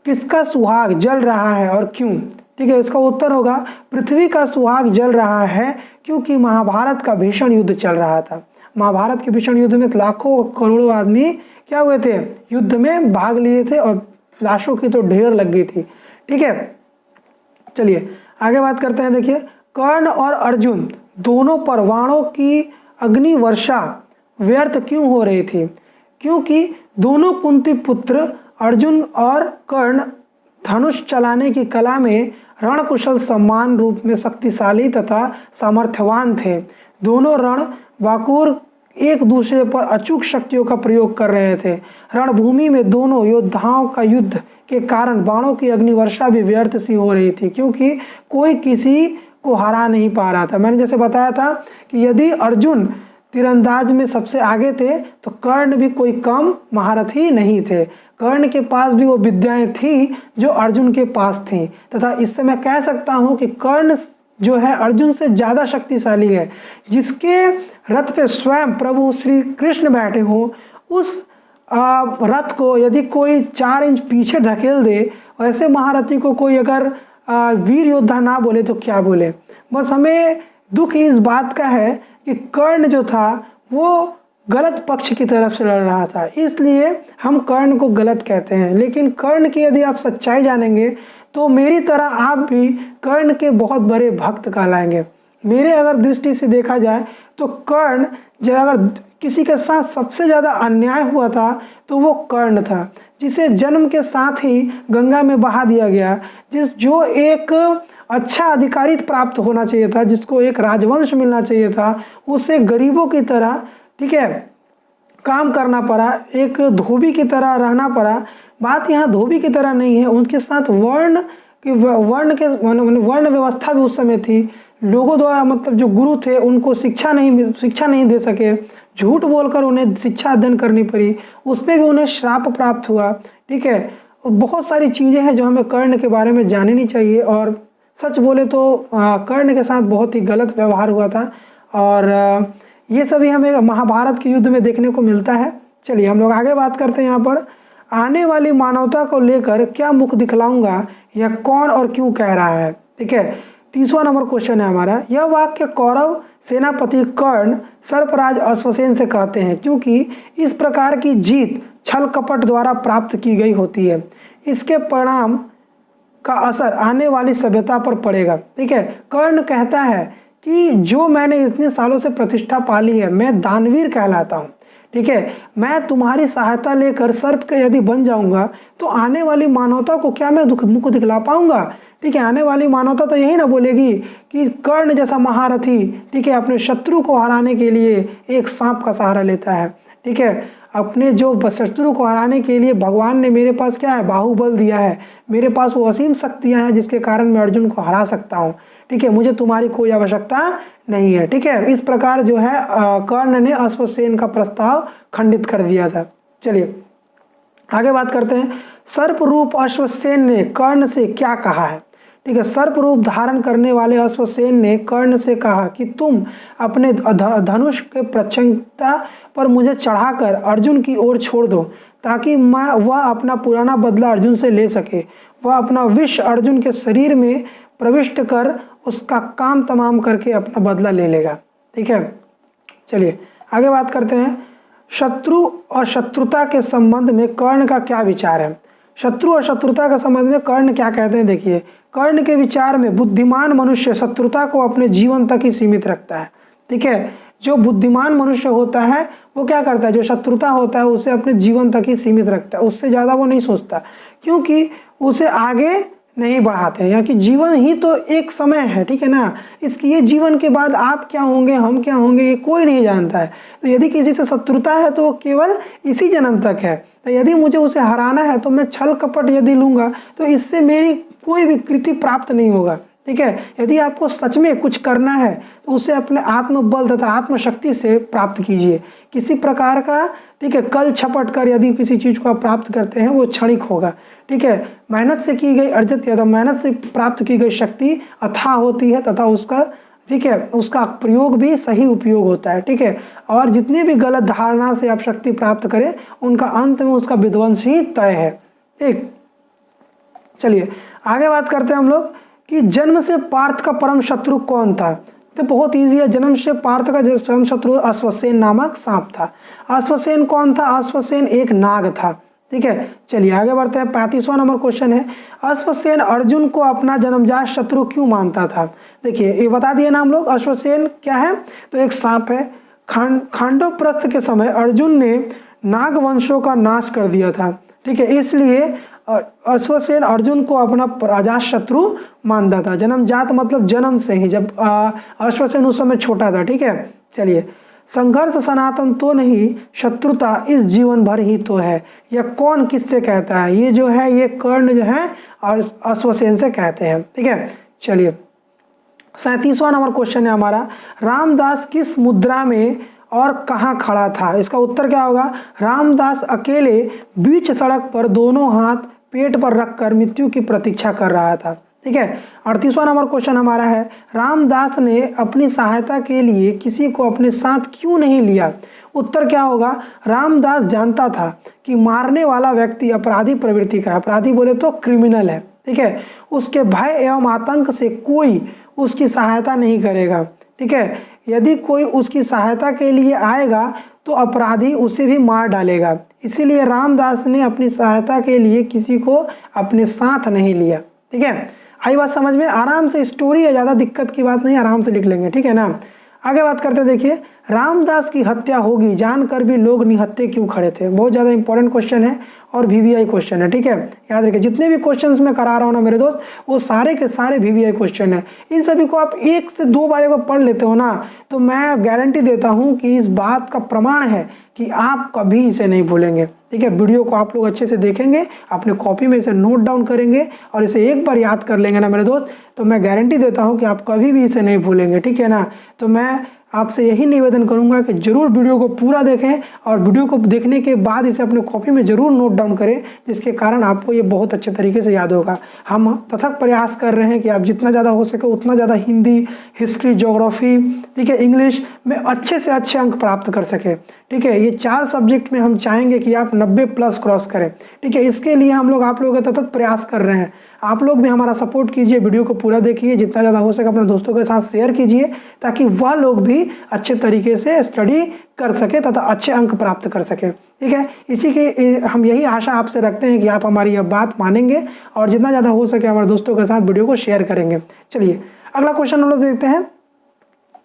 किसका सुहाग जल रहा है और क्यों? ठीक है, इसका उत्तर होगा, पृथ्वी का सुहाग जल रहा है क्योंकि महाभारत का भीषण युद्ध चल रहा था। महाभारत के भीषण युद्ध में लाखों करोड़ों आदमी क्या हुए थे? युद्ध में भाग लिए थे और लाशों की तो ढेर लग गई थी। ठीक है, चलिए आगे बात करते हैं, देखिए, कर्ण और अर्जुन दोनों पर बाणों की अग्नि वर्षा व्यर्थ क्यों हो रही थी? क्योंकि दोनों कुंती पुत्र अर्जुन और कर्ण धनुष चलाने की कला में रणकुशल समान रूप में शक्तिशाली तथा सामर्थ्यवान थे। दोनों रण वाकुर एक दूसरे पर अचूक शक्तियों का प्रयोग कर रहे थे। रणभूमि में दोनों योद्धाओं का युद्ध के कारण बाणों की अग्निवर्षा भी व्यर्थ सी हो रही थी, क्योंकि कोई किसी को हरा नहीं पा रहा था। मैंने जैसे बताया था कि यदि अर्जुन तीरंदाज में सबसे आगे थे तो कर्ण भी कोई कम महारथी नहीं थे। कर्ण के पास भी वो विद्याएं थी जो अर्जुन के पास थी, तथा इससे मैं कह सकता हूँ कि कर्ण जो है अर्जुन से ज़्यादा शक्तिशाली है। जिसके रथ पे स्वयं प्रभु श्री कृष्ण बैठे हो, उस रथ को यदि कोई 4 इंच पीछे ढकेल दे, वैसे महारथी को कोई अगर वीर योद्धा ना बोले तो क्या बोले। बस हमें दुख इस बात का है कि कर्ण जो था वो गलत पक्ष की तरफ से लड़ रहा था, इसलिए हम कर्ण को गलत कहते हैं। लेकिन कर्ण की यदि आप सच्चाई जानेंगे तो मेरी तरह आप भी कर्ण के बहुत बड़े भक्त कहलाएंगे। मेरे अगर दृष्टि से देखा जाए तो कर्ण जब अगर किसी के साथ सबसे ज़्यादा अन्याय हुआ था तो वो कर्ण था, जिसे जन्म के साथ ही गंगा में बहा दिया गया। जो एक अच्छा अधिकारी प्राप्त होना चाहिए था, जिसको एक राजवंश मिलना चाहिए था, उसे गरीबों की तरह, ठीक है, काम करना पड़ा, एक धोबी की तरह रहना पड़ा। बात यहाँ धोबी की तरह नहीं है, उनके साथ वर्ण व्यवस्था भी उस समय थी। लोगों द्वारा मतलब जो गुरु थे उनको शिक्षा नहीं दे सके, झूठ बोलकर उन्हें शिक्षा अध्ययन करनी पड़ी, उसमें भी उन्हें श्राप प्राप्त हुआ। ठीक है, बहुत सारी चीज़ें हैं जो हमें कर्ण के बारे में जाननी चाहिए। और सच बोले तो कर्ण के साथ बहुत ही गलत व्यवहार हुआ था और ये सभी हमें महाभारत के युद्ध में देखने को मिलता है। चलिए हम लोग आगे बात करते हैं। यहाँ पर आने वाली मानवता को लेकर क्या मुख दिखलाऊंगा, यह कौन और क्यों कह रहा है? ठीक है, 30वां नंबर क्वेश्चन है हमारा। यह वाक्य कौरव सेनापति कर्ण सर्पराज अश्वसेन से कहते हैं, क्योंकि इस प्रकार की जीत छल कपट द्वारा प्राप्त की गई होती है। इसके परिणाम का असर आने वाली सभ्यता पर पड़ेगा। ठीक है, कर्ण कहता है कि जो मैंने इतने सालों से प्रतिष्ठा पाली है, मैं दानवीर कहलाता हूँ, ठीक है। मैं तुम्हारी सहायता लेकर सर्प के यदि बन जाऊंगा तो आने वाली मानवता को क्या मैं मुख दिखला पाऊंगा, ठीक है। आने वाली मानवता तो यही ना बोलेगी कि कर्ण जैसा महारथी, ठीक है, अपने शत्रु को हराने के लिए एक सांप का सहारा लेता है, ठीक है। अपने जो शत्रु को हराने के लिए भगवान ने मेरे पास क्या है, बाहुबल दिया है, मेरे पास वो असीम शक्तियां हैं जिसके कारण मैं अर्जुन को हरा सकता हूँ, ठीक है। मुझे तुम्हारी कोई आवश्यकता नहीं है, ठीक है। इस प्रकार जो है कर्ण ने अश्वसेन का प्रस्ताव खंडित कर दिया था। चलिए आगे बात करते हैं। सर्प रूप अश्वसेन ने कर्ण से क्या कहा है, ठीक है। सर्प रूप धारण करने वाले अश्वसेन ने कर्ण से कहा कि तुम अपने धनुष के प्रचंडता पर मुझे चढ़ाकर अर्जुन की ओर छोड़ दो, ताकि वह अपना पुराना बदला अर्जुन से ले सके। वह अपना विष अर्जुन के शरीर में प्रविष्ट कर उसका काम तमाम करके अपना बदला ले लेगा, ठीक है। चलिए आगे बात करते हैं। शत्रु और शत्रुता के संबंध में कर्ण का क्या विचार है। शत्रु और शत्रुता के संबंध में कर्ण क्या कहते हैं, देखिए। कर्ण के विचार में बुद्धिमान मनुष्य शत्रुता को अपने जीवन तक ही सीमित रखता है, ठीक है। जो बुद्धिमान मनुष्य होता है वो क्या करता है, जो शत्रुता होता है उसे अपने जीवन तक ही सीमित रखता है, उससे ज़्यादा वो नहीं सोचता, क्योंकि उसे आगे नहीं बढ़ाते हैं। यहाँ कि जीवन ही तो एक समय है, ठीक है ना। इसकी ये जीवन के बाद आप क्या होंगे, हम क्या होंगे, ये कोई नहीं जानता है। तो यदि किसी से शत्रुता है तो वो केवल इसी जन्म तक है। तो यदि मुझे उसे हराना है तो मैं छल कपट यदि लूँगा तो इससे मेरी कोई भी कृति प्राप्त नहीं होगा, ठीक है। यदि आपको सच में कुछ करना है तो उसे अपने आत्मबल तथा आत्मशक्ति से प्राप्त कीजिए। किसी प्रकार का, ठीक है, कल छपट कर यदि किसी चीज़ को आप प्राप्त करते हैं वो क्षणिक होगा, ठीक है। मेहनत से की गई अर्जित या मेहनत से प्राप्त की गई शक्ति अथाह होती है तथा उसका, ठीक है, उसका प्रयोग भी सही उपयोग होता है, ठीक है। और जितनी भी गलत धारणा से आप शक्ति प्राप्त करें उनका अंत में उसका विध्वंस ही तय है, ठीक। चलिए आगे बात करते हैं हम लोग कि जन्म से पार्थ का परम शत्रु कौन था। तो बहुत इजी है, जन्म से पार्थ का परम शत्रु अश्वसेन नामक सांप था। अश्वसेन कौन था, अश्वसेन एक नाग था, ठीक है। चलिए आगे बढ़ते हैं। 35वां नंबर क्वेश्चन है, अश्वसेन अर्जुन को अपना जन्मजात शत्रु क्यों मानता था। देखिए ये बता दिए ना हम लोग, अश्वसेन क्या है, तो एक सांप है। खांडव के समय अर्जुन ने नाग वंशों का नाश कर दिया था, ठीक है। इसलिए अश्वसेन अर्जुन को अपना अजात शत्रु मानता था। जन्मजात मतलब जन्म से ही, जब अश्वसेन उस समय छोटा था, ठीक है। चलिए, संघर्ष सनातन तो नहीं, शत्रुता इस जीवन भर ही तो है। यह कौन किससे कहता है, ये जो है ये कर्ण जो है और अश्वसेन से कहते हैं, ठीक है। चलिए 37वां नंबर क्वेश्चन है हमारा, रामदास किस मुद्रा में और कहाँ खड़ा था। इसका उत्तर क्या होगा, रामदास अकेले बीच सड़क पर दोनों हाथ पेट पर रखकर मृत्यु की प्रतीक्षा कर रहा था, ठीक है। 38वां नंबर क्वेश्चन हमारा है, रामदास ने अपनी सहायता के लिए किसी को अपने साथ क्यों नहीं लिया। उत्तर क्या होगा, रामदास जानता था कि मारने वाला व्यक्ति अपराधी प्रवृत्ति का है, अपराधी बोले तो क्रिमिनल है, ठीक है। उसके भय एवं आतंक से कोई उसकी सहायता नहीं करेगा, ठीक है। यदि कोई उसकी सहायता के लिए आएगा तो अपराधी उसे भी मार डालेगा। इसीलिए रामदास ने अपनी सहायता के लिए किसी को अपने साथ नहीं लिया, ठीक है। आई बात समझ में, आराम से स्टोरी है, ज़्यादा दिक्कत की बात नहीं, आराम से लिख लेंगे, ठीक है ना। आगे बात करते हैं। देखिए, रामदास की हत्या होगी जानकर भी लोग निहत्थे क्यों खड़े थे। बहुत ज़्यादा इंपॉर्टेंट क्वेश्चन है और VVI क्वेश्चन है, ठीक है। याद रखिए, जितने भी क्वेश्चंस मैं करा रहा हूँ ना मेरे दोस्त, वो सारे के सारे VVI क्वेश्चन है। इन सभी को आप 1 से 2 बार अगर पढ़ लेते हो ना तो मैं गारंटी देता हूँ कि इस बात का प्रमाण है कि आप कभी इसे नहीं भूलेंगे, ठीक है। वीडियो को आप लोग अच्छे से देखेंगे, अपने कॉपी में इसे नोट डाउन करेंगे और इसे एक बार याद कर लेंगे ना मेरे दोस्त, तो मैं गारंटी देता हूँ कि आप कभी भी इसे नहीं भूलेंगे, ठीक है ना। तो मैं आपसे यही निवेदन करूंगा कि जरूर वीडियो को पूरा देखें और वीडियो को देखने के बाद इसे अपने कॉपी में जरूर नोट डाउन करें, जिसके कारण आपको ये बहुत अच्छे तरीके से याद होगा। हम अथक प्रयास कर रहे हैं कि आप जितना ज़्यादा हो सके उतना ज़्यादा हिंदी, हिस्ट्री, ज्योग्राफी, ठीक है, इंग्लिश में अच्छे से अच्छे अंक प्राप्त कर सके, ठीक है। ये 4 सब्जेक्ट में हम चाहेंगे कि आप 90+ क्रॉस करें, ठीक है। इसके लिए हम लोग आप लोगों का सतत प्रयास कर रहे हैं। आप लोग भी हमारा सपोर्ट कीजिए, वीडियो को पूरा देखिए, जितना ज़्यादा हो सके अपने दोस्तों के साथ शेयर कीजिए, ताकि वह लोग भी अच्छे तरीके से स्टडी कर सके तथा अच्छे अंक प्राप्त कर सके, ठीक है। इसी के हम यही आशा आपसे रखते हैं कि आप हमारी यह बात मानेंगे और जितना ज़्यादा हो सके हमारे दोस्तों के साथ वीडियो को शेयर करेंगे। चलिए अगला क्वेश्चन हम लोग देखते हैं।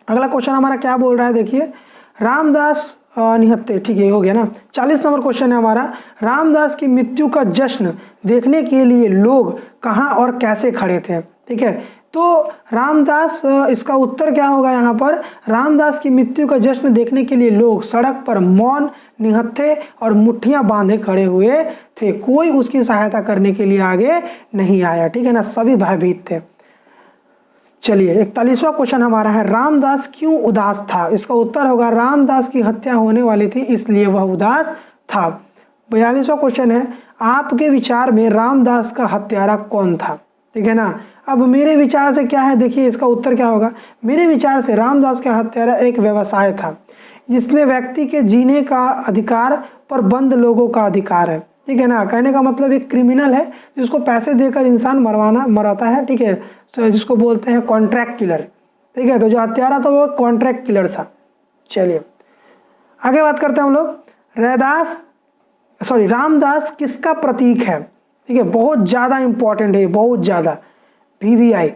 अगला क्वेश्चन हमारा क्या बोल रहा है, देखिए रामदास निहत्थे, ठीक है हो गया ना। 40 नंबर क्वेश्चन है हमारा, रामदास की मृत्यु का जश्न देखने के लिए लोग कहाँ और कैसे खड़े थे, ठीक है। तो रामदास, इसका उत्तर क्या होगा यहाँ पर, रामदास की मृत्यु का जश्न देखने के लिए लोग सड़क पर मौन, निहत्थे और मुट्ठियां बांधे खड़े हुए थे। कोई उसकी सहायता करने के लिए आगे नहीं आया, ठीक है ना, सभी भयभीत थे। चलिए 41वां क्वेश्चन हमारा है, रामदास क्यों उदास था। इसका उत्तर होगा रामदास की हत्या होने वाली थी इसलिए वह उदास था। 42वां क्वेश्चन है, आपके विचार में रामदास का हत्यारा कौन था, ठीक है ना। अब मेरे विचार से क्या है, देखिए इसका उत्तर क्या होगा, मेरे विचार से रामदास का हत्यारा एक व्यवसाय था जिसमें व्यक्ति के जीने का अधिकार पर बंद लोगों का अधिकार है, ठीक है ना। कहने का मतलब एक क्रिमिनल है जिसको पैसे देकर इंसान मराता है, ठीक है, तो जिसको बोलते हैं कॉन्ट्रैक्ट किलर, ठीक है। तो जो हत्यारा था वो कॉन्ट्रैक्ट किलर था। चलिए आगे बात करते हैं हम लोग। रामदास किसका प्रतीक है, ठीक है, बहुत ज़्यादा इंपॉर्टेंट है, बहुत ज़्यादा, VVI,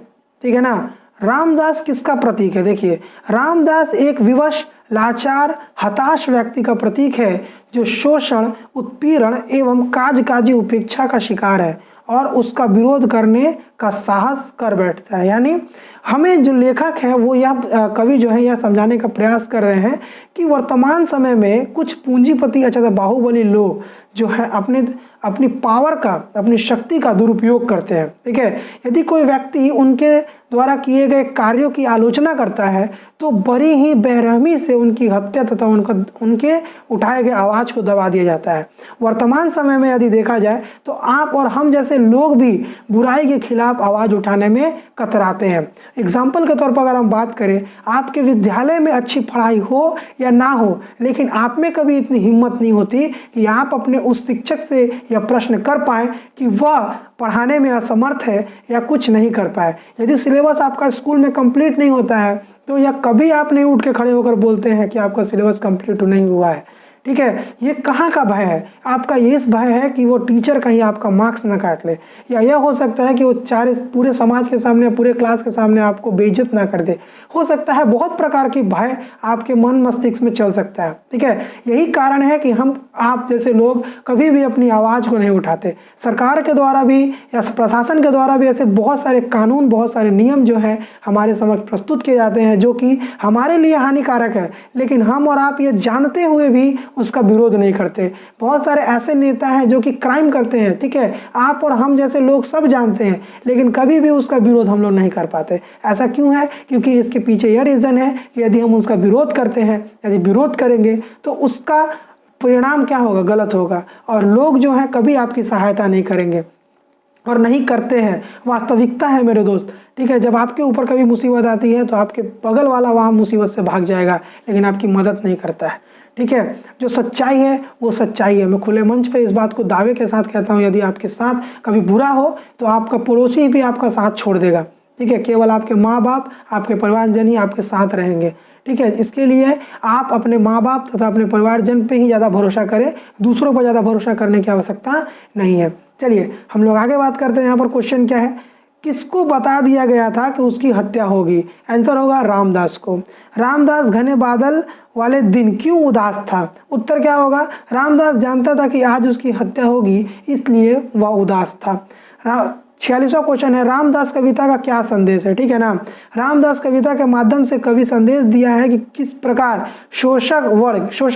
ठीक है ना। रामदास किसका प्रतीक है, देखिए रामदास एक विवश, लाचार, हताश व्यक्ति का प्रतीक है जो शोषण, उत्पीड़न एवं काजी उपेक्षा का शिकार है और उसका विरोध करने का साहस कर बैठता है। यानी हमें जो लेखक है वो यह कवि जो है यह समझाने का प्रयास कर रहे हैं कि वर्तमान समय में कुछ पूंजीपति, अच्छा बाहुबली लोग जो है अपनी पावर का, अपनी शक्ति का दुरुपयोग करते हैं, ठीक है। यदि कोई व्यक्ति उनके द्वारा किए गए कार्यों की आलोचना करता है तो बड़ी ही बेरहमी से उनकी हत्या तथा उनके उठाए गए आवाज़ को दबा दिया जाता है। वर्तमान समय में यदि देखा जाए तो आप और हम जैसे लोग भी बुराई के खिलाफ आवाज़ उठाने में कतराते हैं। एग्जाम्पल के तौर पर अगर हम बात करें, आपके विद्यालय में अच्छी पढ़ाई हो या ना हो, लेकिन आप में कभी इतनी हिम्मत नहीं होती कि आप अपने उस शिक्षक से यह प्रश्न कर पाए कि वह पढ़ाने में असमर्थ है या कुछ नहीं कर पाए। यदि सिलेबस आपका स्कूल में कंप्लीट नहीं होता है तो यह कभी आप नहीं उठ के खड़े होकर बोलते हैं कि आपका सिलेबस कंप्लीट नहीं हुआ है, ठीक है। ये कहाँ का भय है आपका, ये इस भय है कि वो टीचर कहीं आपका मार्क्स ना काट ले, या यह हो सकता है कि वो पूरे समाज के सामने, पूरे क्लास के सामने आपको बेइज्जत ना कर दे, हो सकता है बहुत प्रकार की भय आपके मन मस्तिष्क में चल सकता है, ठीक है। यही कारण है कि आप जैसे लोग कभी भी अपनी आवाज़ को नहीं उठाते। सरकार के द्वारा भी या प्रशासन के द्वारा भी ऐसे बहुत सारे कानून, बहुत सारे नियम जो है हमारे समक्ष प्रस्तुत किए जाते हैं जो कि हमारे लिए हानिकारक है, लेकिन हम और आप ये जानते हुए भी उसका विरोध नहीं करते। बहुत सारे ऐसे नेता हैं जो कि क्राइम करते हैं, ठीक है, आप और हम जैसे लोग सब जानते हैं, लेकिन कभी भी उसका विरोध हम लोग नहीं कर पाते। ऐसा क्यों है, क्योंकि इसके पीछे यह रीज़न है कि यदि हम उसका विरोध करते हैं, यदि विरोध करेंगे तो उसका परिणाम क्या होगा, गलत होगा, और लोग जो है कभी आपकी सहायता नहीं करेंगे और नहीं करते हैं। वास्तविकता है मेरे दोस्त, ठीक है। जब आपके ऊपर कभी मुसीबत आती है तो आपके बगल वाला वहाँ मुसीबत से भाग जाएगा, लेकिन आपकी मदद नहीं करता है, ठीक है। जो सच्चाई है वो सच्चाई है। मैं खुले मंच पे इस बात को दावे के साथ कहता हूँ, यदि आपके साथ कभी बुरा हो तो आपका पड़ोसी भी आपका साथ छोड़ देगा, ठीक है। केवल आपके माँ बाप, आपके परिवारजन ही आपके साथ रहेंगे, ठीक है। इसके लिए आप अपने माँ बाप तथा अपने परिवारजन पे ही ज़्यादा भरोसा करें, दूसरों पर ज़्यादा भरोसा करने की आवश्यकता नहीं है। चलिए हम लोग आगे बात करते हैं। यहाँ पर क्वेश्चन क्या है, किसको बता दिया गया था कि उसकी हत्या होगी। आंसर होगा रामदास को। रामदास घने बादल वाले दिन क्यों उदास था। उत्तर क्या होगा, रामदास जानता था कि आज उसकी हत्या होगी इसलिए वह उदास था। 46वां क्वेश्चन है, रामदास कविता का क्या संदेश है, ठीक है ना। रामदास कविता के माध्यम से कवि संदेश दिया है कि किस प्रकार शोषक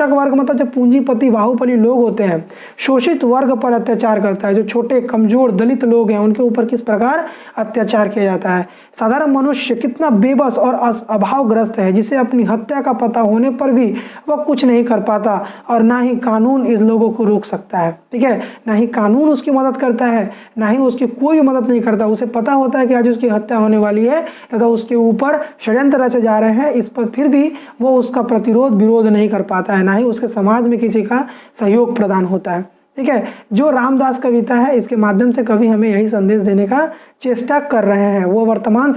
वर्ग मतलब जो पूंजीपति बाहुबली लोग होते हैं, शोषित वर्ग पर अत्याचार करता है। जो छोटे कमजोर दलित लोग हैं उनके ऊपर किस प्रकार अत्याचार किया जाता है। साधारण मनुष्य कितना बेबस और अभावग्रस्त है, जिसे अपनी हत्या का पता होने पर भी वह कुछ नहीं कर पाता और ना ही कानून इस लोगों को रोक सकता है, ठीक है। ना ही कानून उसकी मदद करता है, ना ही उसकी कोई मदद नहीं करता। उसे पता होता है कि आज उसकी हत्या होने वाली है तथा उसके ऊपर षड्यंत्र रचे जा रहे हैं, इस पर फिर भी वो उसका विरोध नहीं कर पाता है, ना ही उसके समाज में किसी का सहयोग प्रदान होता है, ठीक है। जो रामदास कविता है इसके माध्यम से कवि हमें यही संदेश देने का चेष्टा कर रहे हैं। वो वर्तमान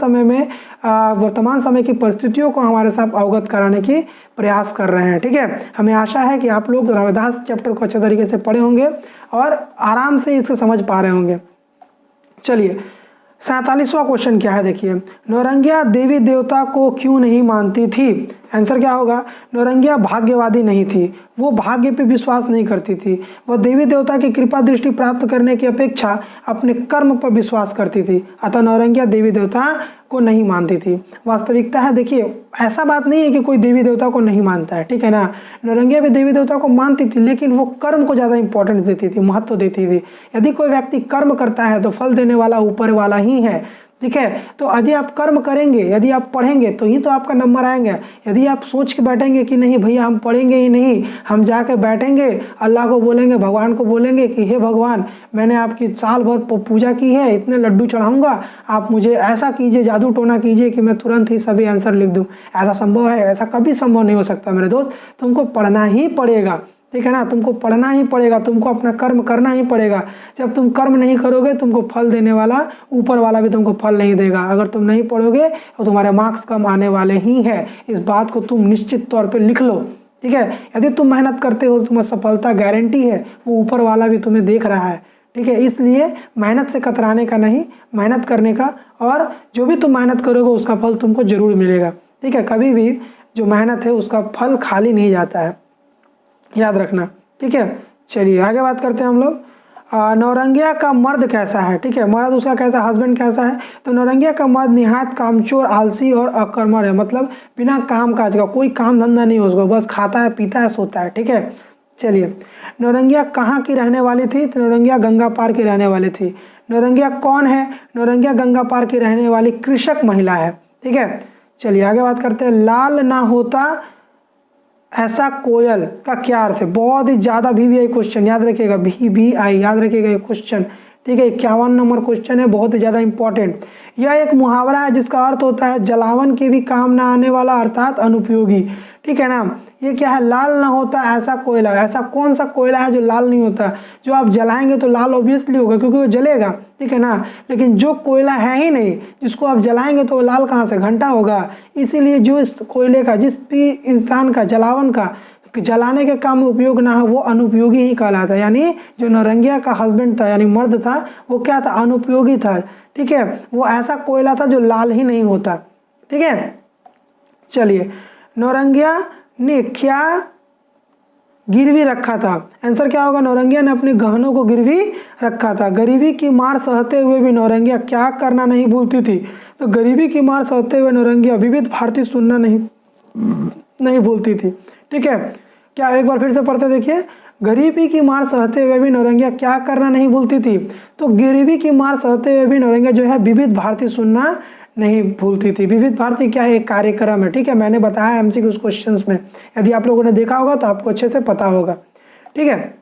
समय की परिस्थितियों को हमारे साथ अवगत कराने की प्रयास कर रहे हैं, ठीक है। हमें आशा है कि आप लोग रविदास चैप्टर को अच्छे तरीके से पढ़े होंगे और आराम से इसे समझ पा रहे होंगे। चलिए 47वां क्वेश्चन क्या है, देखिए, नौरंगिया देवी देवता को क्यों नहीं मानती थी? आंसर क्या होगा? नौरंगिया भाग्यवादी नहीं थी, वो भाग्य पे विश्वास नहीं करती थी, वह देवी देवता की कृपा दृष्टि प्राप्त करने की अपेक्षा अपने कर्म पर विश्वास करती थी, अतः नौरंगिया देवी देवता को नहीं मानती थी। वास्तविकता है, देखिए, ऐसा बात नहीं है कि कोई देवी देवता को नहीं मानता है, ठीक है ना। नौरंगिया भी देवी देवता को मानती थी, लेकिन वो कर्म को ज़्यादा इंपॉर्टेंस देती थी, महत्व देती थी। यदि कोई व्यक्ति कर्म करता है तो फल देने वाला ऊपर वाला ही है, ठीक है। तो यदि आप कर्म करेंगे, यदि आप पढ़ेंगे तो ही तो आपका नंबर आएंगे। यदि आप सोच के बैठेंगे कि नहीं भैया हम पढ़ेंगे ही नहीं, हम जाके बैठेंगे, अल्लाह को बोलेंगे, भगवान को बोलेंगे कि हे भगवान, मैंने आपकी साल भर पूजा की है, इतने लड्डू चढ़ाऊंगा, आप मुझे ऐसा कीजिए, जादू टोना कीजिए कि मैं तुरंत ही सभी आंसर लिख दूं। ऐसा संभव है? ऐसा कभी संभव नहीं हो सकता मेरे दोस्त। तुमको पढ़ना ही पड़ेगा, ठीक है ना, तुमको पढ़ना ही पड़ेगा, तुमको अपना कर्म करना ही पड़ेगा। जब तुम कर्म नहीं करोगे, तुमको फल देने वाला ऊपर वाला भी तुमको फल नहीं देगा। अगर तुम नहीं पढ़ोगे तो तुम्हारे मार्क्स कम आने वाले ही हैं, इस बात को तुम निश्चित तौर पे लिख लो, ठीक है। यदि तुम मेहनत करते हो, तुम्हें सफलता गारंटी है, वो ऊपर वाला भी तुम्हें देख रहा है, ठीक है। इसलिए मेहनत से कतराने का नहीं, मेहनत करने का, और जो भी तुम मेहनत करोगे उसका फल तुमको जरूर मिलेगा, ठीक है। कभी भी जो मेहनत है उसका फल खाली नहीं जाता है, याद रखना, ठीक है। चलिए आगे बात करते हैं हम लोग। नौरंगिया का मर्द कैसा है, ठीक है, मर्द उसका कैसा, हस्बैंड कैसा है? तो नौरंगिया का मर्द निहायत कामचोर, आलसी और अकर्मठ है, मतलब बिना काम काज का, कोई काम धंधा नहीं उसको, बस खाता है, पीता है, सोता है, ठीक है। चलिए, नौरंगिया कहाँ की रहने वाली थी? तो नौरंगिया गंगा पार की रहने वाली थी। नौरंगिया कौन है? नौरंगिया गंगा पार की रहने वाली कृषक महिला है, ठीक है। चलिए आगे बात करते हैं। लाल ना होता ऐसा कोयल का क्या अर्थ है? बहुत ही ज़्यादा VVI क्वेश्चन, याद रखिएगा, VVI याद रखिएगा ये क्वेश्चन, ठीक है। 51 नंबर क्वेश्चन है, बहुत ही ज़्यादा इंपॉर्टेंट। यह एक मुहावरा है जिसका अर्थ होता है जलावन के भी काम ना आने वाला, अर्थात अनुपयोगी, ठीक है ना। ये क्या है? लाल ना होता ऐसा कोयला। ऐसा कौन सा कोयला है जो लाल नहीं होता? जो आप जलाएंगे तो लाल ऑब्वियसली होगा क्योंकि वो जलेगा, ठीक है ना। लेकिन जो कोयला है ही नहीं, जिसको आप जलाएंगे तो वो लाल कहाँ से? घंटा होगा। इसीलिए जो इस कोयले का, जिस भी इंसान का जलावन का जलाने के काम में उपयोग ना हो, वो अनुपयोगी ही कहलाता है। यानी जो नौरंगिया का हस्बैंड था, यानी मर्द था, वो क्या था? अनुपयोगी था, ठीक है। वो ऐसा कोयला था जो लाल ही नहीं होता, ठीक है। चलिए, नौरंगिया ने क्या गिरवी रखा था? आंसर क्या होगा? नौरंगिया ने अपने गहनों को गिरवी रखा था। गरीबी की मार सहते हुए भी नौरंगिया क्या करना नहीं भूलती थी? तो गरीबी की मार सहते हुए नौरंगिया विविध भारती सुनना नहीं भूलती थी, ठीक है। क्या, एक बार फिर से पढ़ते देखिए। गरीबी की मार सहते हुए भी नौरंगिया क्या करना नहीं भूलती थी? तो गरीबी की मार सहते हुए भी नौरंगिया जो है विविध भारती सुनना नहीं भूलती थी। विविध भारती क्या है? एक कार्यक्रम है, ठीक है। मैंने बताया MCQ क्वेश्चंस में, यदि आप लोगों ने देखा होगा तो आपको अच्छे से पता होगा, ठीक है।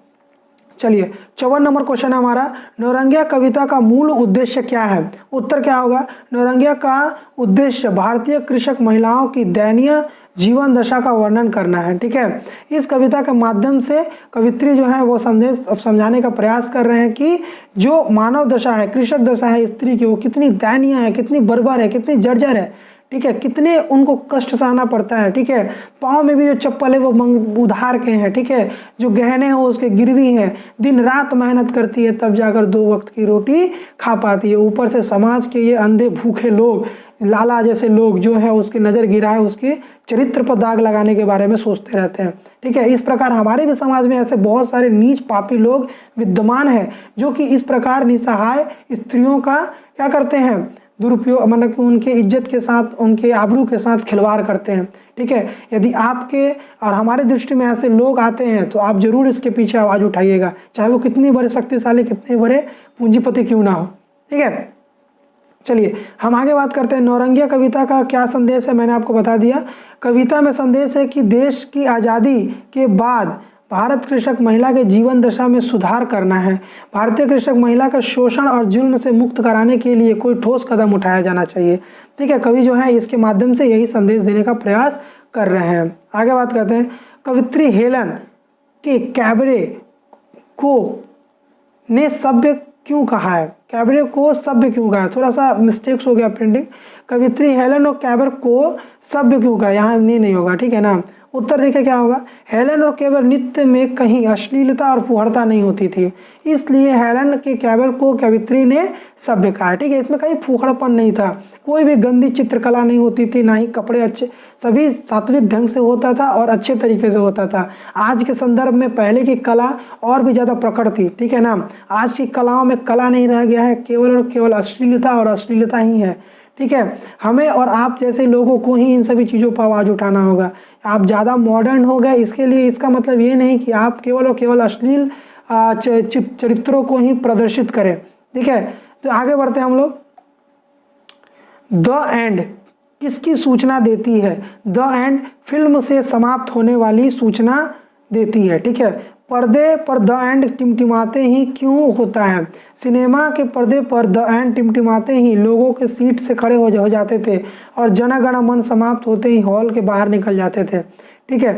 चलिए, 54 नंबर क्वेश्चन है हमारा। नौरंगिया कविता का मूल उद्देश्य क्या है? उत्तर क्या होगा? नौरंगिया का उद्देश्य भारतीय कृषक महिलाओं की दयनीय जीवन दशा का वर्णन करना है, ठीक है। इस कविता के माध्यम से कवित्री जो है वो संदेश समझाने का प्रयास कर रहे हैं कि जो मानव दशा है, कृषक दशा है स्त्री की, वो कितनी दयनीय है, कितनी बर्बर है, कितनी जर्जर है, ठीक है। कितने उनको कष्ट सहना पड़ता है, ठीक है। पाँव में भी जो चप्पल है वो उधार के हैं, ठीक है। जो गहने हैं उसके गिरवी हैं। दिन रात मेहनत करती है तब जाकर 2 वक्त की रोटी खा पाती है। ऊपर से समाज के ये अंधे भूखे लोग, लाला जैसे लोग जो है उसकी नज़र गिराए, उसके चरित्र पर दाग लगाने के बारे में सोचते रहते हैं, ठीक है। इस प्रकार हमारे भी समाज में ऐसे बहुत सारे नीच पापी लोग विद्यमान हैं जो कि इस प्रकार निसहाय स्त्रियों का क्या करते हैं? दुरुपयोग, मतलब कि उनके इज्जत के साथ, उनके आबरू के साथ खिलवाड़ करते हैं, ठीक है। यदि आपके और हमारे दृष्टि में ऐसे लोग आते हैं तो आप जरूर इसके पीछे आवाज़ उठाइएगा, चाहे वो कितनी बड़े शक्तिशाली, कितने बड़े पूंजीपति क्यों ना हो, ठीक है। चलिए हम आगे बात करते हैं। नौरंगिया कविता का क्या संदेश है? मैंने आपको बता दिया। कविता में संदेश है कि देश की आज़ादी के बाद भारत कृषक महिला के जीवन दशा में सुधार करना है। भारतीय कृषक महिला का शोषण और जुल्म से मुक्त कराने के लिए कोई ठोस कदम उठाया जाना चाहिए, ठीक है। कवि जो है इसके माध्यम से यही संदेश देने का प्रयास कर रहे हैं। आगे बात करते हैं। कवित्री हेलन के कैबरे को ने सभ्य क्यों कहा है? कैबरे को सभ्य क्यों कहा है? थोड़ा सा मिस्टेक्स हो गया प्रिंटिंग। कवित्री हेलन और कैबर को सभ्य क्यों कहा? यहाँ नहीं होगा, ठीक है ना। उत्तर देखिए क्या होगा, हेलन और कैबर नृत्य में कहीं अश्लीलता और फुहड़ता नहीं होती थी, इसलिए हेलन के कैबर को कवित्री ने सभ्य कहा, ठीक है। इसमें कहीं फुहड़पन नहीं था, कोई भी गंदी चित्रकला नहीं होती थी, ना ही कपड़े अच्छे, सभी सात्विक ढंग से होता था और अच्छे तरीके से होता था। आज के संदर्भ में पहले की कला और भी ज़्यादा प्रकट थी, ठीक है ना। आज की कलाओं में कला नहीं रह गया है, केवल और केवल अश्लीलता और अश्लीलता ही है, ठीक है। हमें और आप जैसे लोगों को ही इन सभी चीज़ों पर आवाज़ उठाना होगा। आप ज़्यादा मॉडर्न हो गए इसके लिए इसका मतलब ये नहीं कि आप केवल और केवल अश्लील चरित्रों को ही प्रदर्शित करें, ठीक है। तो आगे बढ़ते हैं हम लोग। द एंड किसकी सूचना देती है? द एंड फिल्म से समाप्त होने वाली सूचना देती है, ठीक है। पर्दे पर द एंड टिमटिमाते ही क्यों होता है? सिनेमा के पर्दे पर द एंड टिमटिमाते ही लोगों के सीट से खड़े हो जाते थे और जनगण मन समाप्त होते ही हॉल के बाहर निकल जाते थे, ठीक है।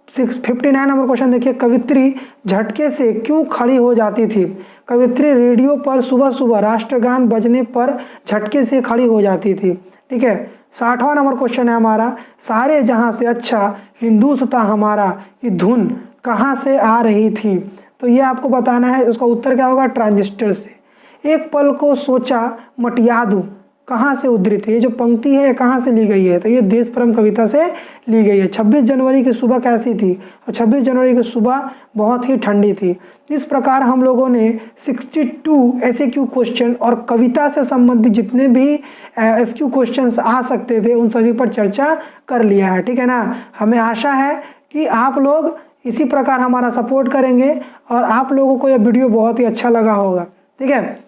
59 नंबर क्वेश्चन देखिए, कवित्री झटके से क्यों खड़ी हो जाती थी? कवित्री रेडियो पर सुबह सुबह राष्ट्रगान बजने पर झटके से खड़ी हो जाती थी, ठीक है। 60वां नंबर क्वेश्चन है हमारा, सारे जहां से अच्छा हिंदुस्ता हमारा की धुन कहाँ से आ रही थी? तो ये आपको बताना है, उसका उत्तर क्या होगा? ट्रांजिस्टर से। एक पल को सोचा मटिया दूं, कहाँ से उद्धृत है? ये जो पंक्ति है कहाँ से ली गई है? तो ये देश प्रेम कविता से ली गई है। 26 जनवरी की सुबह कैसी थी? और 26 जनवरी की सुबह बहुत ही ठंडी थी। इस प्रकार हम लोगों ने 62 SAQ क्वेश्चन और कविता से संबंधित जितने भी SQ क्वेश्चंस आ सकते थे उन सभी पर चर्चा कर लिया है, ठीक है ना। हमें आशा है कि आप लोग इसी प्रकार हमारा सपोर्ट करेंगे और आप लोगों को यह वीडियो बहुत ही अच्छा लगा होगा, ठीक है।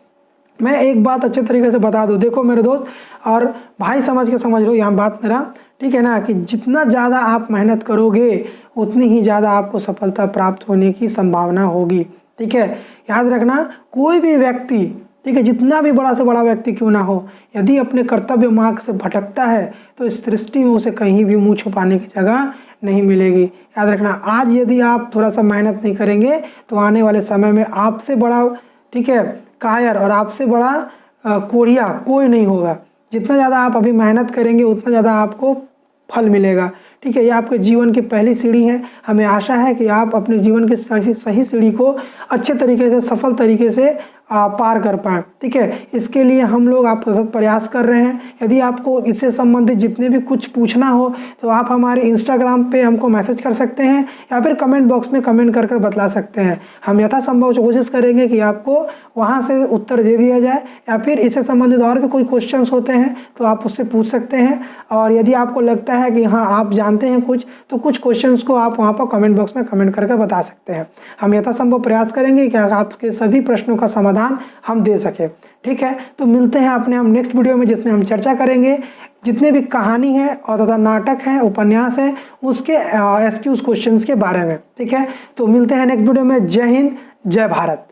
मैं एक बात अच्छे तरीके से बता दूं, देखो मेरे दोस्त और भाई समझ के समझ लो यहाँ बात मेरा, ठीक है ना, कि जितना ज़्यादा आप मेहनत करोगे उतनी ही ज़्यादा आपको सफलता प्राप्त होने की संभावना होगी, ठीक है। याद रखना, कोई भी व्यक्ति, ठीक है, जितना भी बड़ा से बड़ा व्यक्ति क्यों ना हो, यदि अपने कर्तव्य मार्ग से भटकता है तो इस सृष्टि में उसे कहीं भी मुँह छुपाने की जगह नहीं मिलेगी। याद रखना, आज यदि आप थोड़ा सा मेहनत नहीं करेंगे तो आने वाले समय में आपसे बड़ा, ठीक है, कायर और आपसे बड़ा कोढ़िया कोई नहीं होगा। जितना ज़्यादा आप अभी मेहनत करेंगे उतना ज़्यादा आपको फल मिलेगा, ठीक है। ये आपके जीवन की पहली सीढ़ी है। हमें आशा है कि आप अपने जीवन की सही सीढ़ी को अच्छे तरीके से, सफल तरीके से पार कर पाएँ, ठीक है। इसके लिए हम लोग आपके साथ प्रयास कर रहे हैं। यदि आपको इससे संबंधित जितने भी कुछ पूछना हो तो आप हमारे इंस्टाग्राम पे हमको मैसेज कर सकते हैं या फिर कमेंट बॉक्स में कमेंट कर बतला सकते हैं। हम यथासंभव कोशिश करेंगे कि आपको वहाँ से उत्तर दे दिया जाए, या फिर इससे संबंधित और भी कोई क्वेश्चंस होते हैं तो आप उससे पूछ सकते हैं। और यदि आपको लगता है कि हाँ आप जानते हैं कुछ, तो कुछ क्वेश्चंस को आप वहाँ पर कमेंट बॉक्स में कमेंट करके बता सकते हैं। हम यथासंभव प्रयास करेंगे कि आपके सभी प्रश्नों का समाधान हम दे सके, ठीक है। तो मिलते हैं अपने हम नेक्स्ट वीडियो में, जिसमें हम चर्चा करेंगे जितने भी कहानी है और तथा नाटक है, उपन्यास है, उसके SQ क्वेश्चंस के बारे में, ठीक है। तो मिलते हैं नेक्स्ट वीडियो में। जय हिंद, जय भारत।